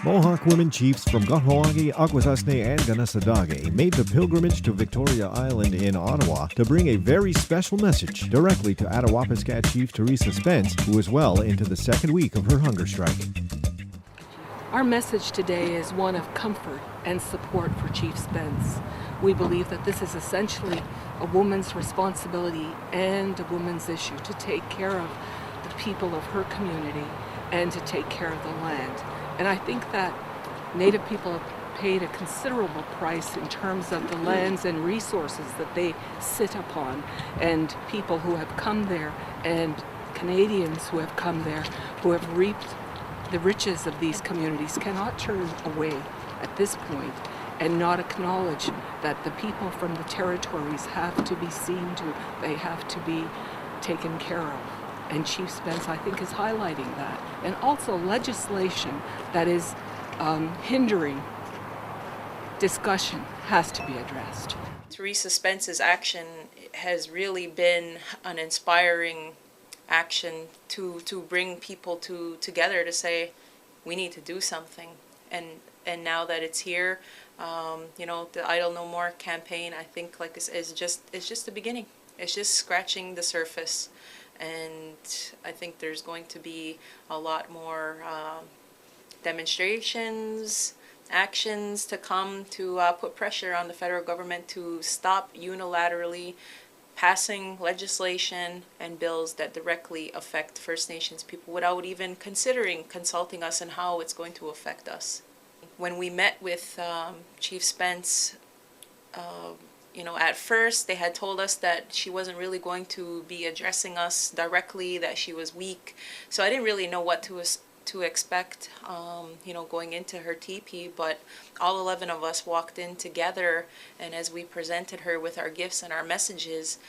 Mohawk Woman Chiefs from Kahnawà, Akwesá, and Kanehsatá made the pilgrimage to Victoria Island in Ottawa to bring a very special message directly to Attawapiskat Chief Theresa Spence, who is well into the second week of her hunger strike. Our message today is one of comfort and support for Chief Spence. We believe that this is essentially a woman's responsibility and a woman's issue to take care of the people of her community and to take care of the land. And I think that Native people have paid a considerable price in terms of the lands and resources that they sit upon, and people who have come there and Canadians who have come there who have reaped the riches of these communities cannot turn away at this point and not acknowledge that the people from the territories have to be seen to, they have to be taken care of. And Chief Spence, I think, is highlighting that. And also legislation that is hindering discussion has to be addressed. Theresa Spence's action has really been an inspiring action to bring people together to say, we need to do something. And now that it's here, the Idle No More campaign, I think is just the beginning. It's just scratching the surface. And I think there's going to be a lot more demonstrations, actions to come to put pressure on the federal government to stop unilaterally passing legislation and bills that directly affect First Nations people without even considering consulting us on how it's going to affect us. When we met with Chief Spence, at first they had told us that she wasn't really going to be addressing us directly, that she was weak. So I didn't really know what to expect, going into her teepee. But all 11 of us walked in together, and as we presented her with our gifts and our messages,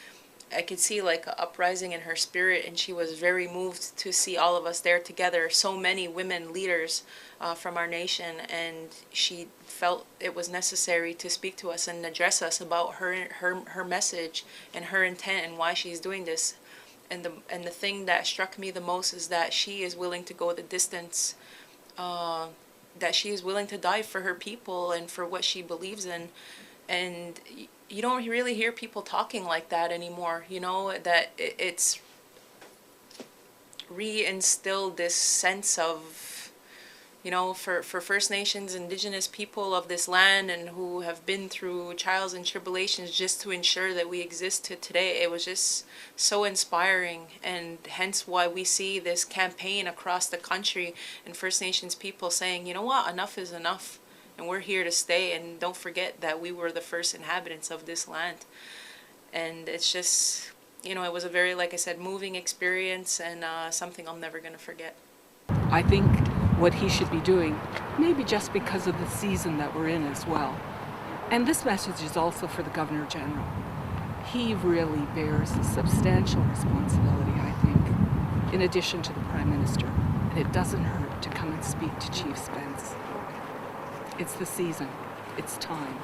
I could see like an uprising in her spirit, and she was very moved to see all of us there together, so many women leaders from our nation, and she felt it was necessary to speak to us and address us about her message and her intent and why she's doing this. And the thing that struck me the most is that she is willing to go the distance, that she is willing to die for her people and for what she believes in. And you don't really hear people talking like that anymore, that it's reinstilled this sense of, for First Nations, Indigenous people of this land and who have been through trials and tribulations just to ensure that we exist to today. It was just so inspiring, and hence why we see this campaign across the country and First Nations people saying, you know what, enough is enough. And we're here to stay, and don't forget that we were the first inhabitants of this land. And it's just, it was a very, like I said, moving experience, and something I'm never going to forget. I think what he should be doing, maybe just because of the season that we're in as well. And this message is also for the Governor General. He really bears a substantial responsibility, I think, in addition to the Prime Minister. And it doesn't hurt to come and speak to Chief Spence. It's the season. It's time.